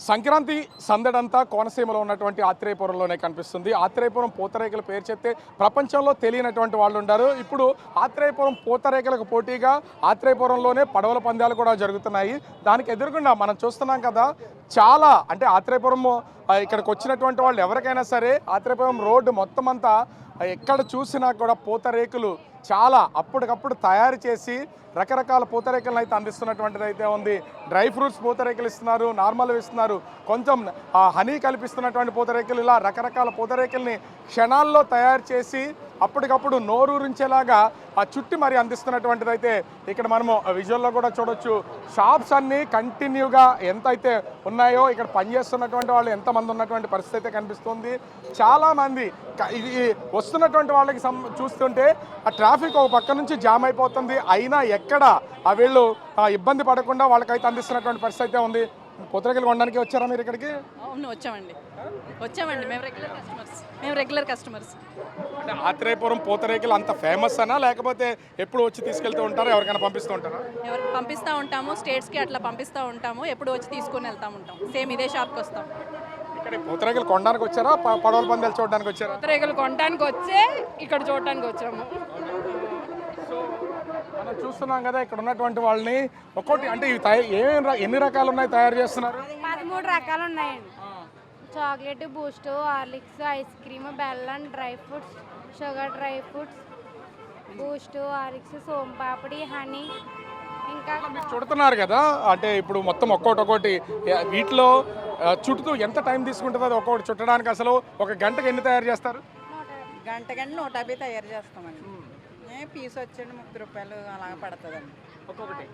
సంక్రాంతి సందడంతా కోనసీమలో ఉన్నటువంటి ఆత్రేయపురంలోనే కనిపిస్తుంది. ఆత్రేయపురం పూతరేకుల పేరు చెప్తే ప్రపంచంలో తెలియనటువంటి వాళ్ళు ఉంటారు. ఇప్పుడు ఆత్రేయపురం పూతరేకులకు పోటీగా ఆత్రేయపురంలోనే పడవల పందాలు కూడా జరుగుతున్నాయి. దానికి ఎదురుగుండా మనం చూస్తున్నాం కదా, చాలా అంటే ఆత్రేయపురం ఇక్కడికి వచ్చినటువంటి వాళ్ళు ఎవరికైనా సరే ఆత్రేయపురం రోడ్డు మొత్తం అంతా ఎక్కడ చూసినా కూడా పూతరేకులు చాలా అప్పటికప్పుడు తయారు చేసి రకరకాల పూతరేకులను అయితే అందిస్తున్నటువంటిది అయితే ఉంది. డ్రై ఫ్రూట్స్ పూతరేకులు ఇస్తున్నారు, నార్మల్ ఇస్తున్నారు, కొంచెం హనీ కల్పిస్తున్నటువంటి పూతరేకులు, ఇలా రకరకాల పూతరేకుల్ని క్షణాల్లో తయారు చేసి అప్పటికప్పుడు నోరూరించేలాగా ఆ చుట్టి మరి అందిస్తున్నటువంటిది అయితే ఇక్కడ మనము విజువల్లో కూడా చూడొచ్చు. షాప్స్ అన్నీ కంటిన్యూగా ఎంత అయితే ఉన్నాయో ఇక్కడ పనిచేస్తున్నటువంటి వాళ్ళు ఎంతమంది ఉన్నటువంటి పరిస్థితి అయితే కనిపిస్తుంది. చాలామంది ఇది వస్తున్నటువంటి వాళ్ళకి చూస్తుంటే ఆ ట్రాఫిక్ ఒక పక్క నుంచి జామ్ అయిపోతుంది. అయినా ఎక్కడ వీళ్ళు ఇబ్బంది పడకుండా వాళ్ళకైతే అందిస్తున్నటువంటి పరిస్థితి అయితే ఉంది. పూతరేకులు కొనడానికి వచ్చారా మీరు ఇక్కడికి? అవును, వచ్చామండి. మేము రెగ్యులర్ కస్టమర్స్. అంటే ఆత్రేయపురం పూతరేకులు అంత ఫేమస్ అనా, లేకపోతే ఎప్పుడు వచ్చి తీసుకెళ్తూ ఉంటారా, ఎవరికైనా పంపిస్తూ ఉంటారా? ఎవరికి పంపిస్తూ ఉంటాము, స్టేట్స్కి అట్లా పంపిస్తూ ఉంటాము. ఎప్పుడు వచ్చి తీసుకొని వెళ్తూ ఉంటాం. సేమ్ ఇదే షాప్కి వస్తాం. ఇక్కడ పూతరేకులు కొనడానికి వచ్చారా, పడవల పందాలు చూడడానికి వచ్చారా? పూతరేకులు కొనడానికి వచ్చే ఇక్కడ చూడడానికి వచ్చాము. మనం చూస్తున్నాం కదా ఇక్కడ ఉన్నటువంటి వాళ్ళని ఒక్కొక్కటి అంటే ఎన్ని రకాలు ఉన్నాయి తయారు చేస్తున్నారు? 13 రకాలు ఉన్నాయండి. Chocolate, Boost, Horlicks, ice cream, బెల్లం, dry fruits, sugar dry fruits, Boost, Horlicks, sonpapdi, honey, ఇంకా మీరు చుడుతున్నారు కదా, అంటే ఇప్పుడు మొత్తం ఒక్కొక్కటి వీటిలో చుట్టూ ఎంత టైం తీసుకుంటుంది అది ఒక్కొక్కటి చుట్టడానికి? అసలు ఒక గంటకి ఎన్ని తయారు చేస్తారు? గంటకి 150 తయారు చేస్తామండి. పీస్ వచ్చండి 30 రూపాయలు అలాగ పడుతుందండి ఒక్కొక్కటి.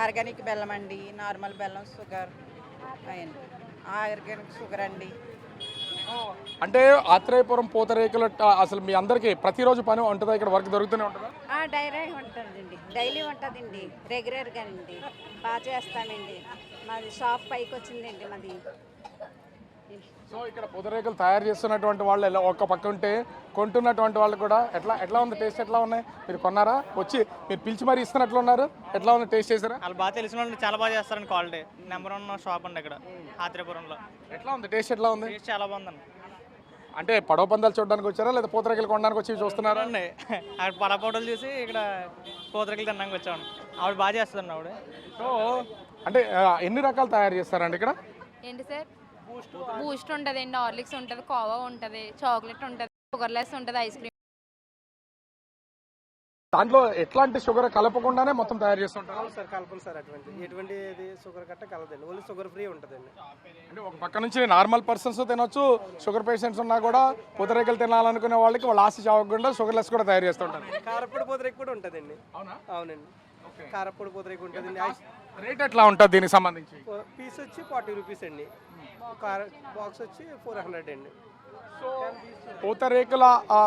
ఆర్గానిక్ బెల్లం అండి, నార్మల్ బెల్లం, షుగర్ అయ్యండి, ఆర్గానిక్ షుగర్ అండి. అంటే ఆత్రేయపురం పూతరేకులు అసలు మీ అందరికీ ప్రతిరోజు పని ఉంటుందా? ఇక్కడ వర్క్ దొరుకుతూనే ఉంటుందా? డైరీ ఉంటుందండి, డైలీ ఉంటుందండి, రెగ్యులర్గానండి. బాగా చేస్తామండి. మాది షాప్ పైకి వచ్చిందండి మాది. సో ఇక్కడ పూతరేకులు తయారు చేస్తున్నటువంటి వాళ్ళు ఒక పక్క ఉంటే కొంటున్నటువంటి వాళ్ళు కూడా ఎట్లా ఉంది, టేస్ట్ ఎట్లా ఉన్నాయి? మీరు కొన్నారా? వచ్చి మీరు పిలిచి మరీ ఇస్తున్నట్లున్నారు. ఎట్లా ఉంది, టేస్ట్ చేశారా? వాళ్ళు బాగా తెలిసిన వాళ్ళు చాలా బాగా చేస్తారండి. క్వాలిటీ నెంబర్ 1 షాప్ అండి ఇక్కడ ఆత్రేయపురంలో. ఎట్లా ఉంది, టేస్ట్ ఎట్లా ఉంది? టేస్ట్ చాలా బాగుందండి. అంటే పడవ పందాలు చూడడానికి వచ్చారా, లేదా పూతరేకులు కొనడానికి వచ్చి చూస్తున్నారా? అండి అక్కడ పడవ ఫోటోలు చూసి ఇక్కడ పూతరేకులు తినడానికి వచ్చామండి. ఆవిడ బాగా చేస్తుందండి ఆవిడ. సో అంటే ఎన్ని రకాలు తయారు చేస్తారండి ఇక్కడ? ఏంటి సార్? బూస్ట్ ఉంటుందండి, హార్లిక్స్ ఉంటుంది, కోవా ఉంటుంది, చాక్లెట్ ఉంటుంది, షుగర్లెస్ ఉంటుంది, ఐస్ క్రీమ్. దాంట్లో ఎట్లాంటి షుగర్ కలపకుండానే మొత్తం తయారు చేస్తుంటారు? సార్ కలపండి సార్, ఎటువంటి షుగర్ కట్ట కలదండి, ఓన్లీ షుగర్ ఫ్రీ ఉంటుందండి. అంటే ఒక పక్క నుంచి నార్మల్ పర్సన్స్ తినొచ్చు, షుగర్ పేషెంట్స్ ఉన్నా కూడా పూతరేకులు తినాలనుకునే వాళ్ళకి వాళ్ళు ఆశ చావకుండా షుగర్లెస్ కూడా తయారు చేస్తుంటారు. కారపొడి పూతరేకు కూడా ఉంటుందండి. అవునండి, కారపొడి పూతరేకు ఉంటుందండి. రేట్ ఎట్లా ఉంటుంది దీనికి సంబంధించి? పీస్ వచ్చి 40 రూపీస్ అండి, బాక్స్ వచ్చి 400 అండి. పూతరేకుల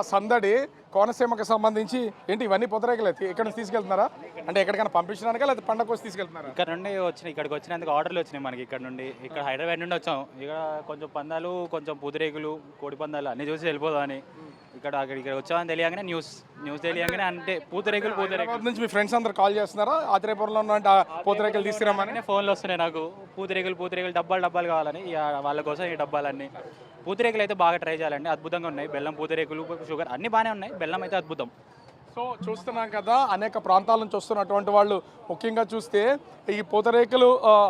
సందడి కోనసీమకు సంబంధించి ఏంటి ఇవన్నీ పూతరేకులు ఇక్కడ నుంచి తీసుకెళ్తున్నారా? అంటే ఎక్కడికైనా పంపించడానికా లేదా పండగ వచ్చి తీసుకెళ్తున్నారా? ఇక్కడ నుండి ఇక్కడికి వచ్చినందుకు ఆర్డర్లు వచ్చినాయి మనకి. ఇక్కడ హైదరాబాద్ నుండి వచ్చాం. ఇక్కడ కొంచెం పందాలు, కొంచెం పూతరేకులు, కోడి పందాలు అన్నీ చూసి వెళ్ళిపోదామని ఇక్కడ వచ్చామని తెలియగానే న్యూస్ తెలియగానే అంటే పూతరేకులు నుంచి మీ ఫ్రెండ్స్ అందరు కాల్ చేస్తున్నారా ఆత్రేయపురంలో ఉన్న పూతరేకులు తీసుకురామని? ఫోన్లు వస్తున్నాయి నాకు. పూతరేకులు డబ్బాలు కావాలని, వాళ్ళ కోసం ఈ డబ్బాలన్నీ. పూతరేకులు అయితే బాగా ట్రై చేయాలండి, అద్భుతంగా ఉన్నాయి. బెల్లం పూతరేకులు, షుగర్ అన్నీ బాగానే ఉన్నాయి. బెల్లం అయితే అద్భుతం. సో చూస్తున్నాం కదా, అనేక ప్రాంతాల నుంచి వస్తున్నటువంటి వాళ్ళు ముఖ్యంగా చూస్తే ఈ పూతరేకులు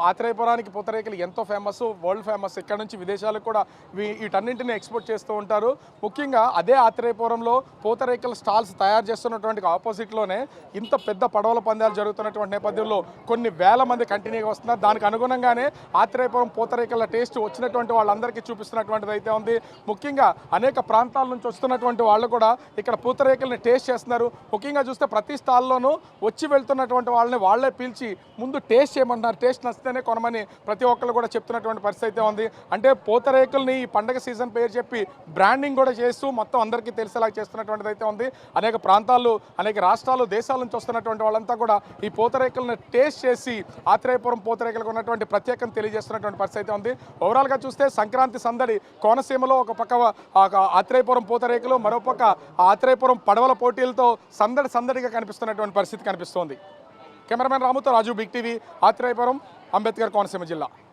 ఆత్రేయపురానికి పూతరేకులు ఎంతో ఫేమస్, వరల్డ్ ఫేమస్. ఇక్కడ నుంచి విదేశాలకు కూడా వీటన్నింటినీ ఎక్స్పోర్ట్ చేస్తూ ఉంటారు. ముఖ్యంగా అదే ఆత్రేయపురంలో పూతరేకుల స్టాల్స్ తయారు చేస్తున్నటువంటి ఆపోజిట్లోనే ఇంత పెద్ద పడవల పందాలు జరుగుతున్నటువంటి నేపథ్యంలో కొన్ని వేల మంది కంటిన్యూగా వస్తున్నారు. దానికి అనుగుణంగానే ఆత్రేయపురం పూతరేకుల టేస్ట్ వచ్చినటువంటి వాళ్ళందరికీ చూపిస్తున్నటువంటిది అయితే ఉంది. ముఖ్యంగా అనేక ప్రాంతాల నుంచి వస్తున్నటువంటి వాళ్ళు కూడా ఇక్కడ పూతరేకుల్ని టేస్ట్ చేస్తున్నారు. ముఖ్యంగా చూస్తే ప్రతి స్టాల్లోనూ వచ్చి వెళ్తున్నటువంటి వాళ్ళని వాళ్ళే పిలిచి ముందు టేస్ట్ చేయమంటున్నారు. టేస్ట్ నచ్చితేనే కొనమని ప్రతి ఒక్కరు కూడా చెప్తున్నటువంటి పరిస్థితి అయితే ఉంది. అంటే పూతరేకుల్ని ఈ పండగ సీజన్ పేరు చెప్పి బ్రాండింగ్ కూడా చేస్తూ మొత్తం అందరికీ తెలిసేలా చేస్తున్నటువంటిది అయితే ఉంది. అనేక ప్రాంతాలు, అనేక రాష్ట్రాలు, దేశాల నుంచి వస్తున్నటువంటి వాళ్ళంతా కూడా ఈ పూతరేకులను టేస్ట్ చేసి ఆత్రేయపురం పూతరేకులకు ఉన్నటువంటి ప్రత్యేకత తెలియజేస్తున్నటువంటి పరిస్థితి అయితే ఉంది. ఓవరాల్గా చూస్తే సంక్రాంతి సందడి కోనసీమలో ఒక పక్క ఆత్రేయపురం పూతరేకులు, మరోపక్క ఆత్రేయపురం పడవల పోటీలతో సందడిగా కనిపిస్తున్నటువంటి పరిస్థితి కనిపిస్తోంది. కెమెరామెన్ రాముతో రాజు, బిగ్ టీవీ, ఆత్రేయపురం, అంబేద్కర్, కోనసీమ జిల్లా.